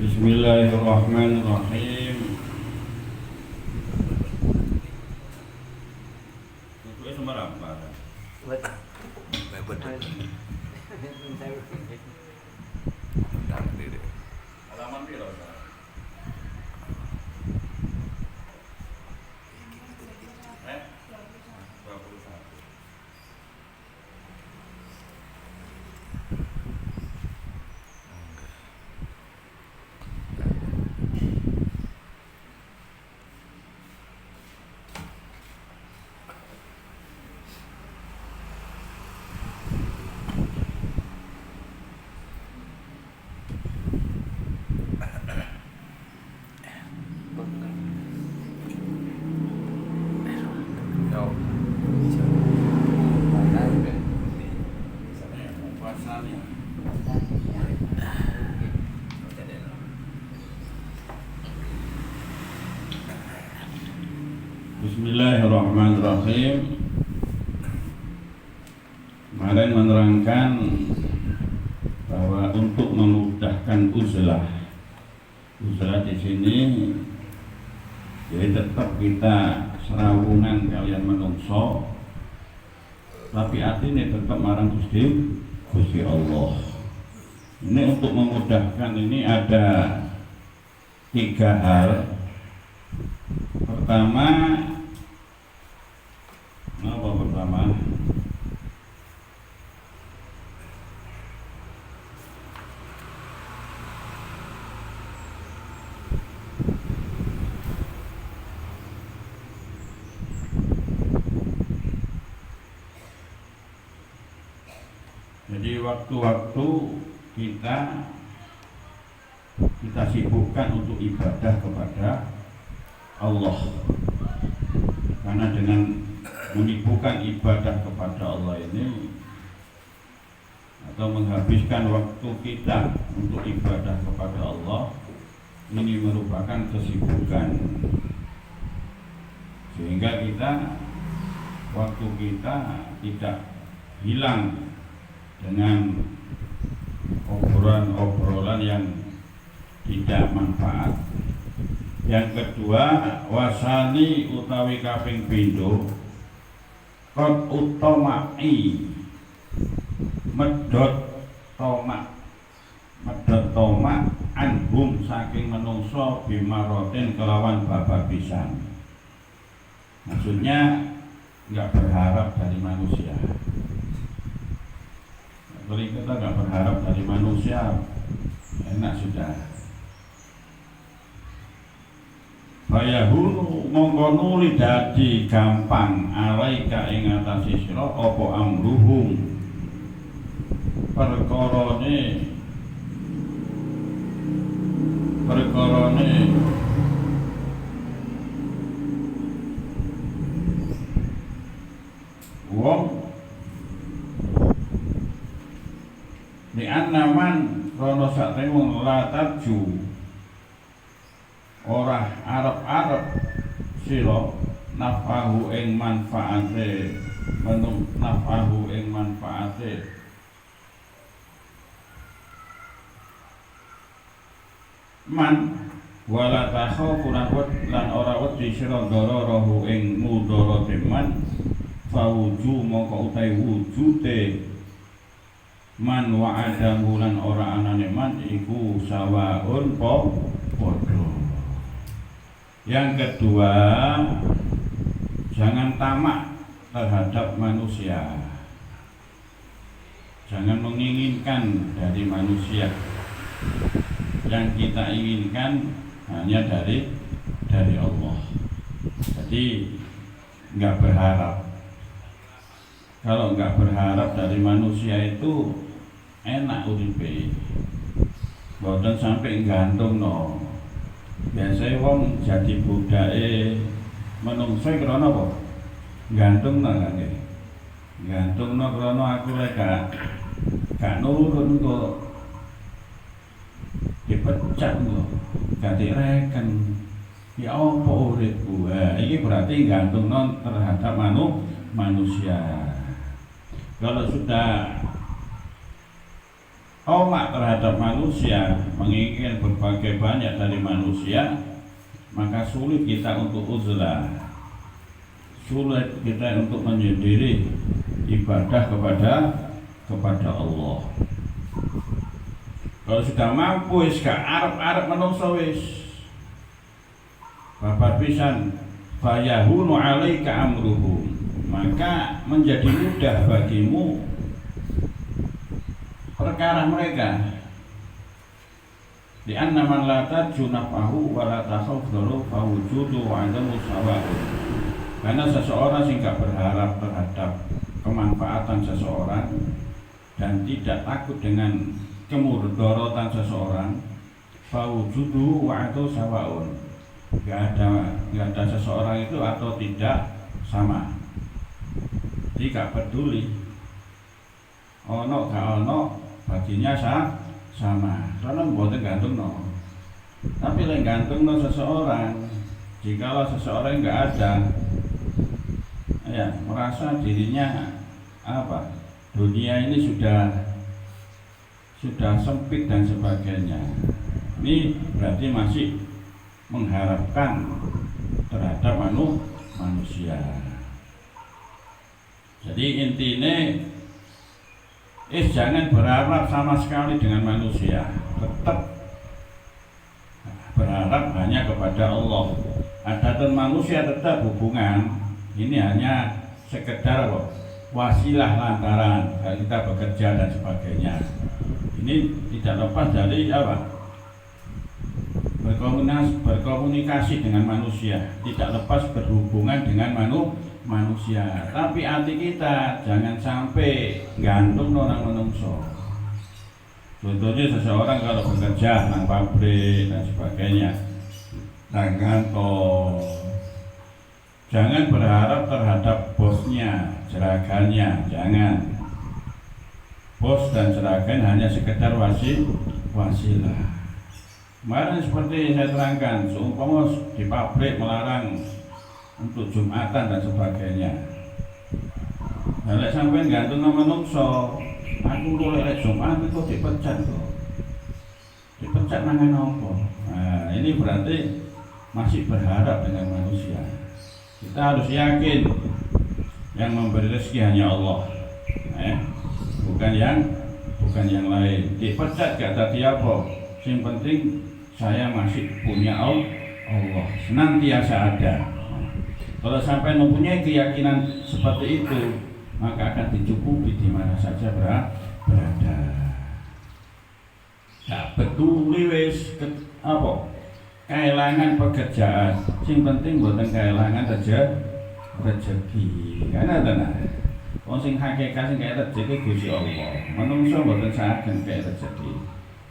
Bismillahirrahmanirrahim. Itu semarang apa? Halaman piro? Eh? 21. Bismillahirrahmanirrahim. Kemarin menerangkan bahwa untuk memudahkan uzlah di sini, jadi tetap kita serawungan kalian menungso, tapi artinya tetap marang Gusti Allah. Ini untuk memudahkan ini ada 3 hal. Pertama, jadi waktu-waktu kita sibukkan untuk ibadah kepada Allah, karena dengan menyibukkan ibadah kepada Allah ini atau menghabiskan waktu kita untuk ibadah kepada Allah ini merupakan kesibukan, sehingga waktu kita tidak hilang dengan obrolan-obrolan yang tidak manfaat. Yang kedua, wasani utawi kaping pindho kon utamai medhot tomak anhum saking menungso bimaroten kelawan bababisan. Maksudnya nggak berharap dari manusia. Kalau kita nggak berharap dari manusia, enak sudah. Bayahunu mongko nuli dadi gampang alaika ing atase sira apa amruhum perkarane wong di anaman krono sakte wong latarju ora arep-arep sira nafahu ing manfaate man wala takhafu lan ora wedi sira dararahu ing mudarate man fawuju mongko utahe wujude man wa adamu lan ora anane man iku sawaun padha. Yang kedua, jangan tamak terhadap manusia. Jangan menginginkan dari manusia. Yang kita inginkan hanya dari Allah. Jadi nggak berharap. Kalau nggak berharap dari manusia itu enak uripe. Boten sampai gantung no. Biasanya wong jadi budake menungso krana apa? Gantung no kan. Gantung no krana aku lek gak nurun kok dipecat kok. Gak direken. Ya apa uripku? Ini berarti gantung no terhadap manusia. Kalau sudah omak terhadap manusia, menginginkan berbagai banyak dari manusia, maka sulit kita untuk uzlah, sulit kita untuk menyendiri ibadah kepada Allah. Kalau sudah mampu, gak arep menungso wis bapak pisan fayahunu alaika amruhum, maka menjadi mudah bagimu perkara mereka. Di anna man la tarju nafahu wa la takhaf daru fa wujudu wa adamu sawa'un. Karena seseorang yang gak berharap terhadap kemanfaatan seseorang dan tidak takut dengan kemudorotan seseorang, fa wujudu wa adamu sawa'un. Gak ada seseorang itu atau tidak sama. Jadi gak peduli ono gak ono, baginya sama. Karena mboten gantung no. Tapi lek gantung no seseorang, jikalau seseorang nggak ada, ya merasa dirinya apa? Dunia ini sudah sempit dan sebagainya. Ini berarti masih mengharapkan terhadap manusia. Jadi intinya jangan berharap sama sekali dengan manusia, tetap berharap hanya kepada Allah. Adapun manusia tetap hubungan ini hanya sekedar wasilah lantaran kita bekerja dan sebagainya. Ini tidak lepas dari apa? Berkomunikasi dengan manusia, tidak lepas berhubungan dengan manusia. Tapi hati kita jangan sampai gantung orang menungso. Contohnya seseorang kalau bekerja nang pabrik dan sebagainya, nang kantor, jangan berharap terhadap bosnya, jeragannya, jangan. Bos dan jeragan hanya sekedar wasilah. Kemarin seperti saya terangkan, seumpama di pabrik melarang untuk Jumatan dan sebagainya. Nah, sampai gantung nama menungso, aku boleh Jumat itu dipecat kok. Dipecat nangan apa? Nah, ini berarti masih berharap dengan manusia. Kita harus yakin yang memberi rezeki hanya Allah, bukan yang lain. Dipecat gak tadi apa? Yang penting saya masih punya Allah, senantiasa ada. Kalau sampai mempunyai keyakinan seperti itu, maka akan dicukupi di mana saja berada. Gak peduli wis kehilangan pekerjaan, yang penting bukan kehilangan rezeki. Karena tenang, wong sing hakikat sing kaya rezeki Gusti Allah. Manungsa mboten saged kaya rezeki.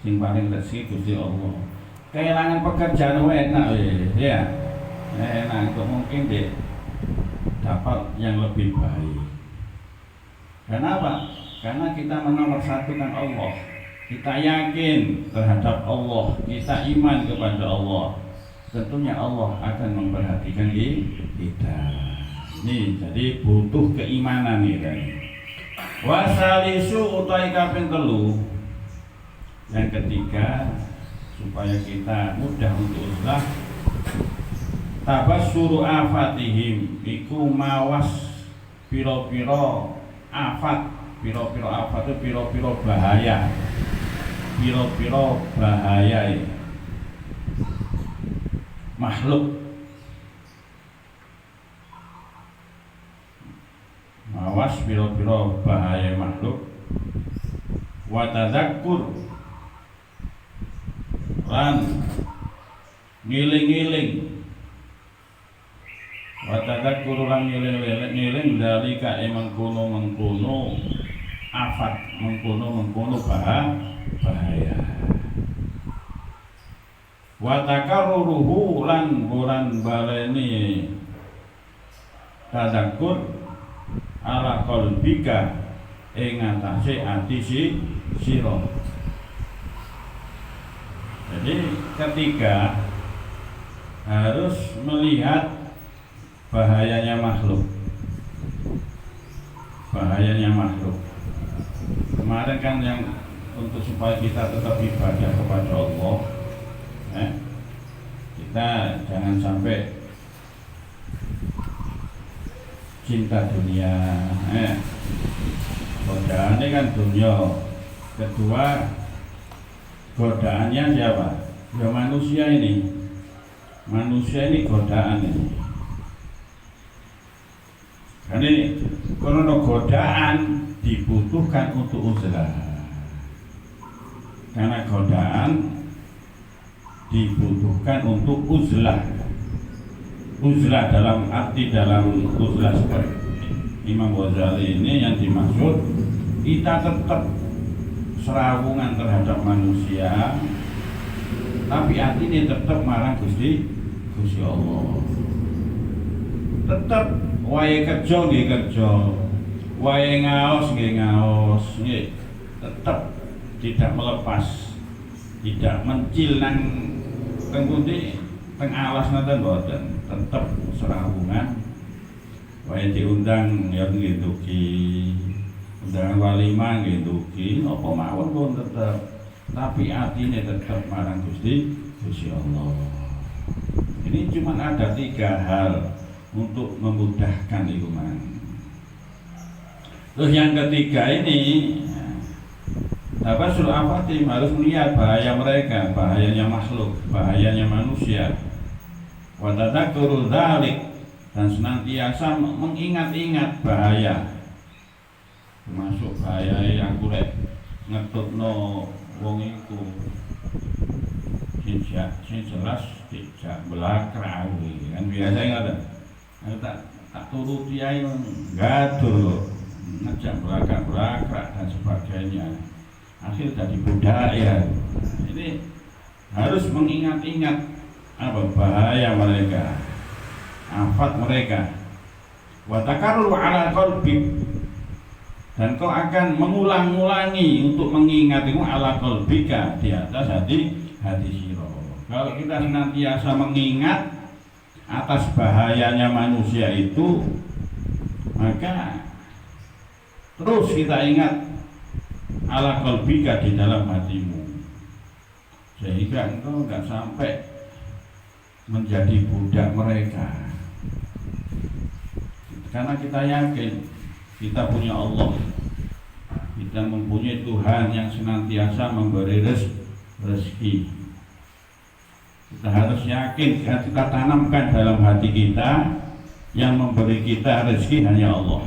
Sing paling rezeki Gusti Allah. Kehilangan pekerjaan enak ya. Enak kok mungkin deh dapat yang lebih baik. Kenapa? Karena kita menomorsatukan Allah. Kita yakin terhadap Allah, kita iman kepada Allah. Tentunya Allah akan memperhatikan kita. Ini jadi butuh keimanan nih. Wasalisu utai kaping telu. Yang ketiga, supaya kita mudah untuk uzlah, tabassuru afatihim, iku mawas piro-piro afat. Piro-piro afat itu piro-piro bahaya. Piro-piro bahaya makhluk. Mawas piro-piro bahaya makhluk. Wa tadzakkur lan ngiling-ngiling wa tadzakkur lan ngiling-ngiling dalika mengkono afat mengkono bahaya wa takarruruhu lan bulan baleni tadzakkur ala qalbika ing atase ati sira. Jadi ketiga harus melihat bahayanya makhluk. Kemarin kan yang untuk supaya kita tetap ibadah kepada Allah, kita jangan sampai cinta dunia. Godaannya kan dunia. Kedua, godaannya siapa? Ya manusia ini. Manusia ini godaan ini. Karena ini karena godaan dibutuhkan untuk uzlah. Karena godaan dibutuhkan untuk uzlah. Uzlah dalam uzlah seperti Imam Ghazali ini yang dimaksud kita tetap serawungan terhadap manusia, tapi hati ini tetap marang Gusti Allah. Tetap wae kerja nggih kerja, wae ngaos nggih ngaos, nggih tetap tidak melepas, tidak mencil nang teng pundi teng alas ngoten mboten, tetap serawungan. Wae diundang ya ngeduki, undangan walimah ngeduki, apa mawon pun tetap, tapi artinya tetap marang Gusti Allah. Ini cuma ada 3 hal untuk memudahkan iman. Terus yang ketiga ini, Tabasul Afatim harus melihat bahaya mereka, bahayanya makhluk, bahayanya manusia. Wa tadzakkurul dzalik, dan senantiasa mengingat-ingat bahaya, termasuk bahaya yang kulek ngetutno wong iku sing jelas tidak belakrawi kan biasa ngoten. Tak turuti ae gaduh ngejak belakrak dan sebagainya, akhir jadi budaya. Ini harus mengingat-ingat apa bahaya mereka, afat mereka. Wa takarru ala qalbi, dan kau akan mengulang-ulangi untuk mengingat itu ala qalbika, di atas hati siro. Kalau kita senantiasa mengingat atas bahayanya manusia itu, maka terus kita ingat ala qalbika di dalam hatimu, sehingga engkau enggak sampai menjadi budak mereka. Karena kita yakin kita punya Allah, kita mempunyai Tuhan yang senantiasa memberi rezeki. Kita harus yakin, kita tanamkan dalam hati kita, yang memberi kita rezeki hanya Allah,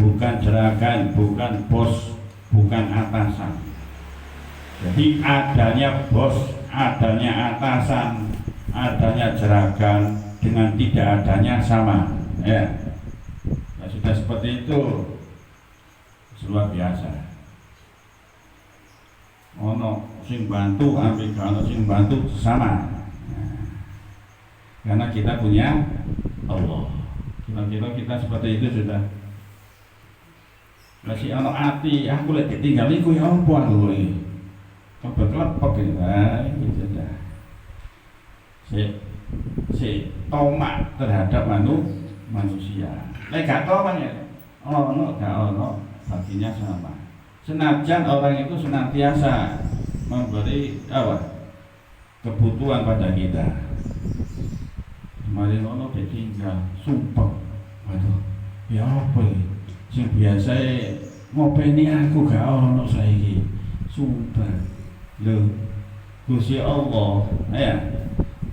bukan jeragan, bukan bos, bukan atasan. Jadi adanya bos, adanya atasan, adanya jeragan dengan tidak adanya sama, ya sudah seperti itu, luar biasa. Ono sing bantu, ambil kalau sing bantu sama, karena kita punya Allah. Kira-kira kita seperti itu sudah. Masih ono hati, aku lagi tinggal iku ya apa aku iki. Kebetulan gitu dah. Si tomak terhadap manusia. Lek gak tomak ya, gak ono, baginya sama. Senajan orang itu senantiasa memberi kebutuhan pada kita. Kemarin ono ditinggal, sumpah, waduh, ya apa ini? Sing biasa ngopeni aku gak ono saiki, sumpah. Loh, Gusti Allah, ya,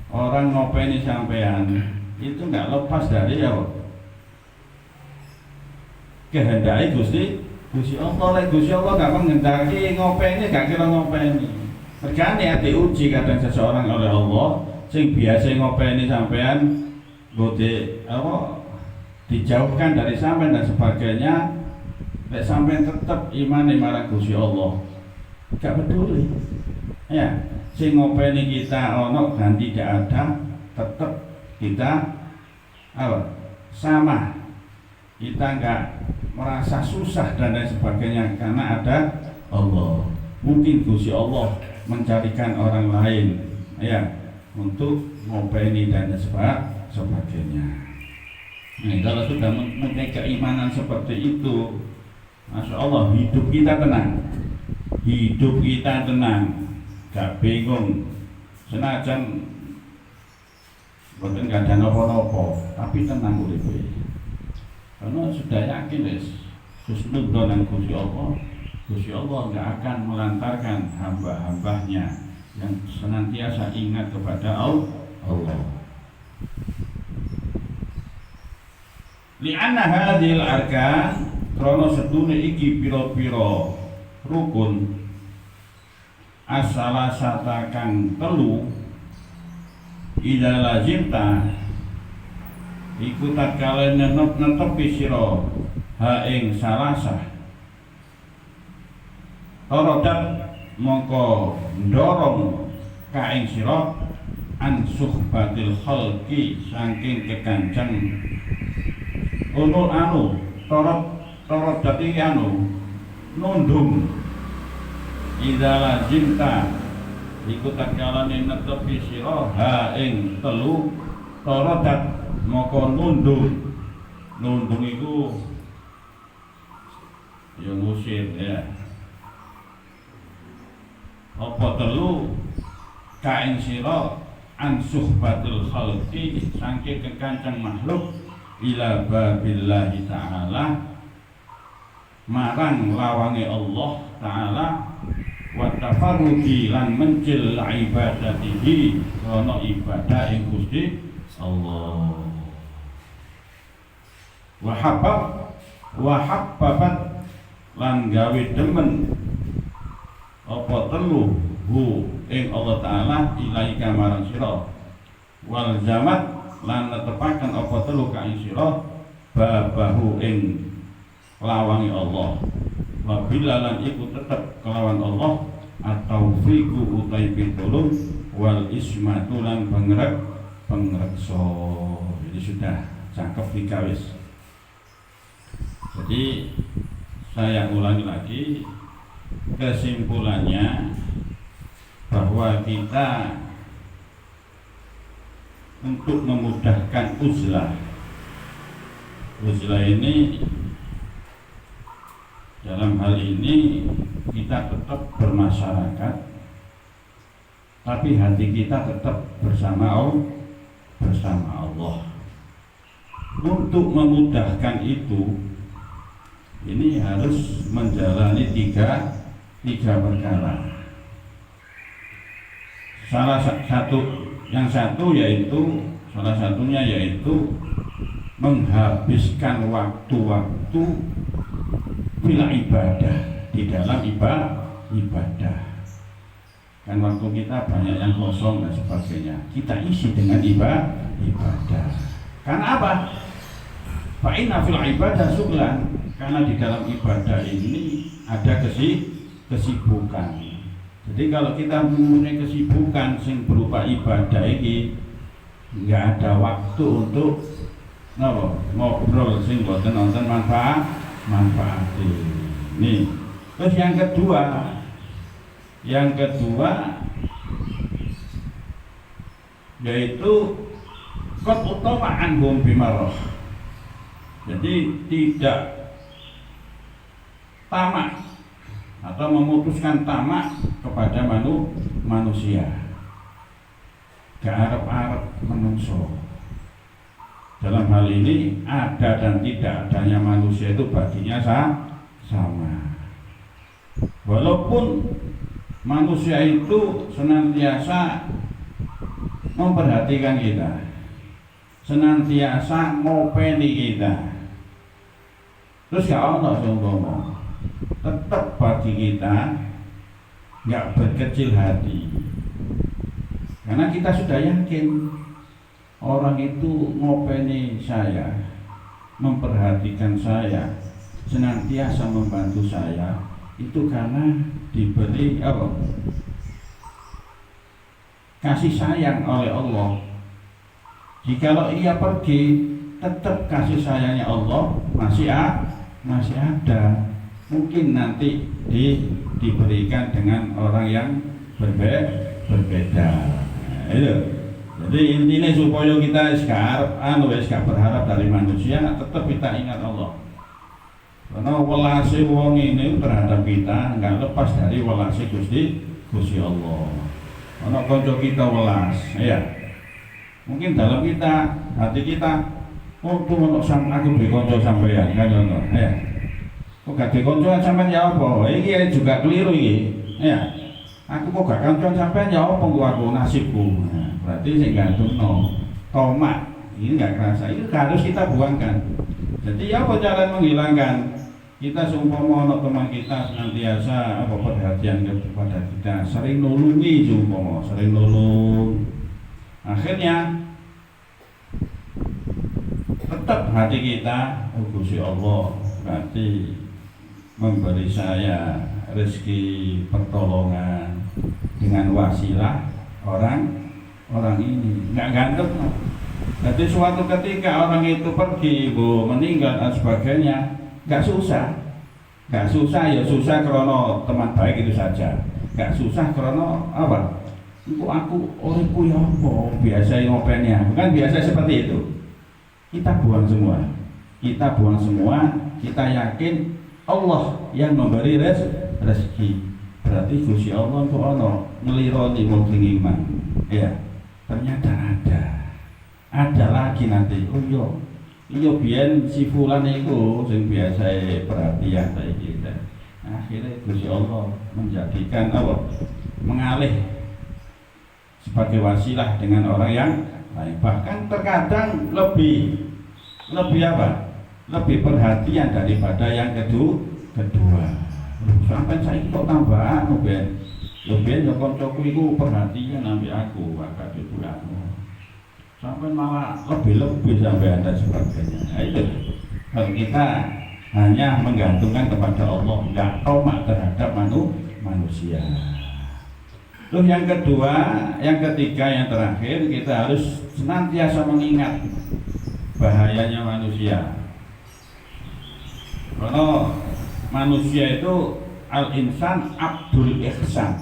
orang ngopeni sampean itu nggak lepas dari kehendaki Gusti Allah. Gusti Allah nggak menghendaki ngopeni, gak kira ngopeni. Regane diuji kadang seseorang oleh Allah sing biasa ngopeni sampean ngode apa dijauhkan dari sampean dan sebagainya, nek sampean tetap iman marang Gusti Allah gak peduli ya, sing ngopeni kita ono dan tidak ada, tetap kita apa sama, kita enggak merasa susah dan lain sebagainya karena ada Allah. Mungkin Gusti Allah mencarikan orang lain ya untuk ngopeni dan sebagainya. Nah, kalau sudah mempunyai keimanan seperti itu, Masya Allah, hidup kita tenang, gak bingung. Senajan bukan gak ada nopo-nopo, tapi tenang uripe. Karena sudah yakin husnudzon dengan Gusti Allah gak akan melantarkan hamba-hambanya yang senantiasa ingat kepada Allah. Li'anna hadhil arkan, krana sedune iki pira-pira rukun as-salasata kang telu ida lazimta iku tatkala netepi sira ha ing salasah torodat mongko ndorong ka ing sira an suhbatil khalqi saking kekancang torot dadi nundung idza lazimta iku tatkala netepi sira ha ing telu torodat moko nundung iku ya ngusir ya apa telu kain sira an suhbatul khalqi saking kekancang makhluk ila babillahi ta'ala marang lawange Allah ta'ala wa tafarruqi lan mencil ibadatihi ana ibadah ing Gusti Allah wa habbabat lan gawe demen apa telu hu ing Allah Ta'ala ilaika marang sira wal jamat lan netepaken apa telu ka ing sira babahu ing lawangi Allah wa billalan iku tetep kelawan Allah at-taufiqu utai pitulung wal ismatu lan pengreksa. Jadi sudah cakep dikawis. Jadi saya ulangi lagi, kesimpulannya bahwa kita untuk memudahkan uzlah ini dalam hal ini kita tetap bermasyarakat, tapi hati kita tetap bersama Allah. Untuk memudahkan itu, ini harus menjalani tiga perkara. Salah satunya yaitu menghabiskan waktu-waktu bila ibadah, di dalam ibadah. Kan waktu kita banyak yang kosong dan sebagainya, kita isi dengan ibadah. Karena apa? Fa inna fil ibadah syughlan, karena di dalam ibadah ini ada kesibukan. Jadi kalau kita mempunyai kesibukan sing berupa ibadah ini, nggak ada waktu untuk ngobrol sing boten nonton manfaat ini. Terus yang kedua yaitu qad utama'an hum bimarah. Jadi tidak tamak atau memutuskan tamak kepada manusia, gak arep menungso. Dalam hal ini ada dan tidak adanya manusia itu baginya sama. Walaupun manusia itu senantiasa memperhatikan kita, senantiasa ngopeni kita, terus gak ono sing ngomong, tetap bagi kita nggak berkecil hati. Karena kita sudah yakin orang itu ngopeni saya, memperhatikan saya, senantiasa membantu saya, itu karena diberi apa? Kasih sayang oleh Allah. Jikalau ia pergi, tetap kasih sayangnya Allah masih ada. Mungkin nanti diberikan dengan orang yang berbeda. Nah, itu. Jadi intinya supaya kita gak berharap dari manusia, tetap kita ingat Allah. Karena welase wong ini terhadap kita nggak lepas dari welase Gusti Allah. Ono kanca kita welas, ya. Mungkin dalam hati kita, oh tuh ono aku duwe kanca sampeyan kan ngono, ya. Kok gak duwe kanca sampeyan ya apa? Iki juga keliru iki, ya. Aku kok gak kanca sampeyan ya apa kok aku nasibku. Nah, berarti sing gantungno tomat. Ini enggak kerasa. Itu harus kita buangkan. Jadi apa cara menghilangkan? Kita seumpama ono teman kita senantiasa perhatian kepada kita, sering nulungi seumpama, sering nulung. Akhirnya tetap hati kita, oh Gusti Allah berarti memberi saya rezeki pertolongan dengan wasilah orang ini, nggak ganteng. Jadi suatu ketika orang itu pergi, meninggal dan sebagainya, nggak susah ya susah karena teman baik itu saja, nggak susah karena apa? Aku uripku ya apa biasa ngopennya, bukan biasa seperti itu. Kita buang semua, kita yakin Allah yang memberi rezeki. Berarti Gusti Allah kok ono ngelironi wong sing iman. Ya, ternyata ada lagi nanti. Oh iya biyen si fulan iku sing biasa perhatian saiki. Akhirnya Gusti Allah menjadikan apa? Mengalih sebagai wasilah dengan orang yang lain. Bahkan terkadang lebih apa? Lebih perhatian daripada yang kedua. Sampai saya kok tambah anu ben. Ben yo kancaku iku perhatian ambil aku, bakal itu anu. Sampai malah lebih sampai dan sebagainya. Nah, itu kalau kita hanya menggantungkan kepada Allah, enggak tomak terhadap manusia. Terus yang kedua, yang ketiga, yang terakhir, kita harus senantiasa mengingat bahayanya manusia. Karena manusia itu al-insan abdul ihsan.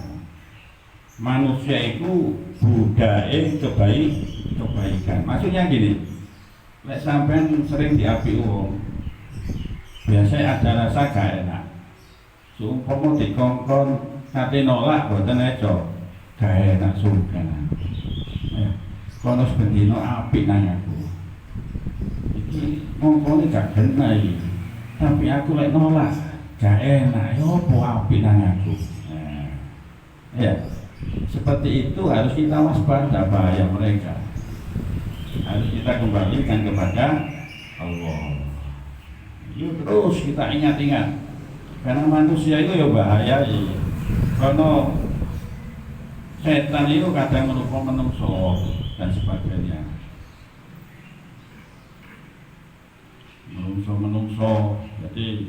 Manusia itu budaya kebaikan. Maksudnya gini, lek sampean sering diapi wong, biasanya ada rasa gak enak. Seumpama dikongkon kate nolak boten eco. Gak enak sungkan. Kono sebendino apik nang aku. Iki ngongkone gak kena iki. Tapi aku lek nolak, gak enak. Yo opo apik nang aku. Ya. Seperti itu harus kita waspada bahaya mereka. Harus kita kembalikan kepada Allah. Itu terus kita ingat-ingat. Karena manusia itu ya bahaya. Karena setan itu kadang merupakan menungso dan sebagainya. Menungso. Jadi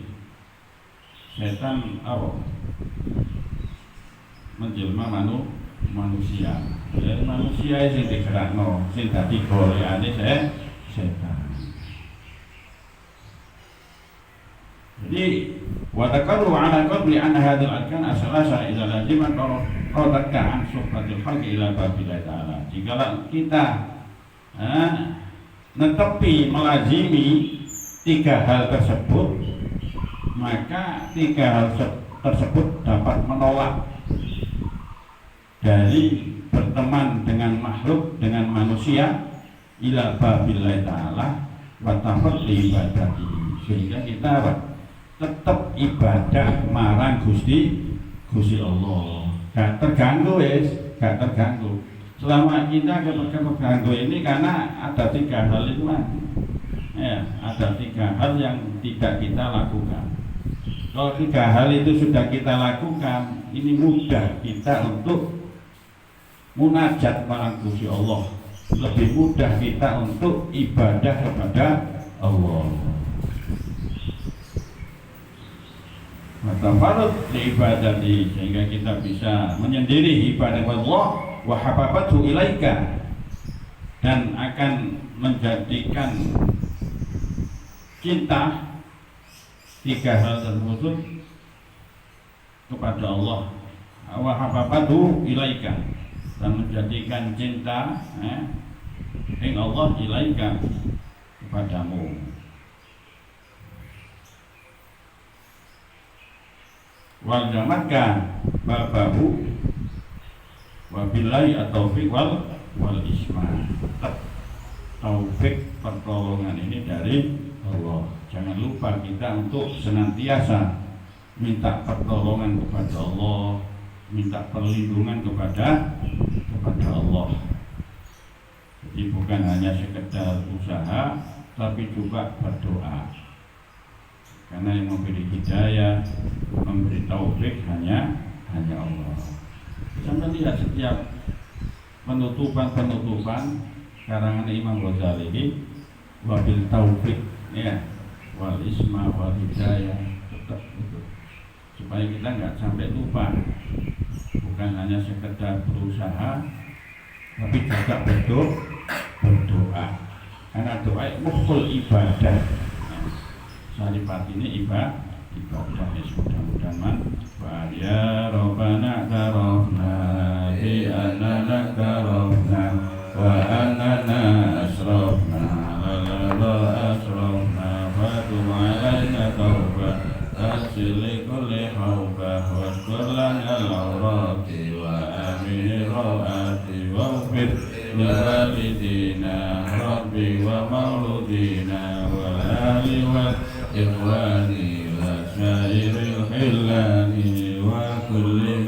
setan apa? Menjelma manusia. Jadi manusia yang digerakno, sing dadi golekane setan. Jadi watakaru ala qabli anna hadhil arkan asalasa idza lazima qadaka an suhbatil khalqi ila babillah ta'ala. Jika kita netepi melazimi tiga hal tersebut, maka tiga hal tersebut dapat menolak dari berteman dengan makhluk, dengan manusia ila babillah ta'ala wa tafaddi ibadati, sehingga kita tetap ibadah marang Gusti Allah. Gak terganggu gak terganggu. Selama kita terganggu ini karena ada tiga hal itu kan. Ya, ada tiga hal yang tidak kita lakukan. Kalau 3 hal itu sudah kita lakukan, ini mudah kita untuk munajat marang Gusti Allah. Lebih mudah kita untuk ibadah kepada Allah. Maka farad ibadati, sehingga kita bisa menyendiri ibadah Allah wa hababatu ilaika, dan akan menjadikan cinta 3 hal tersebut kepada Allah, wa hababatu ilaika, dan menjadikan cinta Allah ilaika, kepadamu. Wal jamatkan babahu wabillahi at-taufiq wal isma. Taufik pertolongan ini dari Allah. Jangan lupa kita untuk senantiasa minta pertolongan kepada Allah, minta perlindungan kepada Allah. Jadi bukan hanya sekedar usaha, tapi juga berdoa. Karena yang memberi hidayah, memberi taufik hanya Allah. Sampai lihat setiap penutupan karangan Imam Ghazali ini, wabil taufik, ya, wal isma wal hidayah, tetap itu. Supaya kita nggak sampai lupa, bukan hanya sekedar berusaha, tapi juga berdoa. Karena doa mukul ibadah. Saripat ini ibadah ya, mudah-mudahan manfaat. Ya Rabbana tarafna bi annana tarafna wa annana asrafna la asrafna wa tub alaina tauba tasli kulli hauba wa shkurlana al-awrati wa amin ra'ati wa fir li walidina rabbi wa mauludina wa ali wa ikhwani wa syairil khillani wa kulli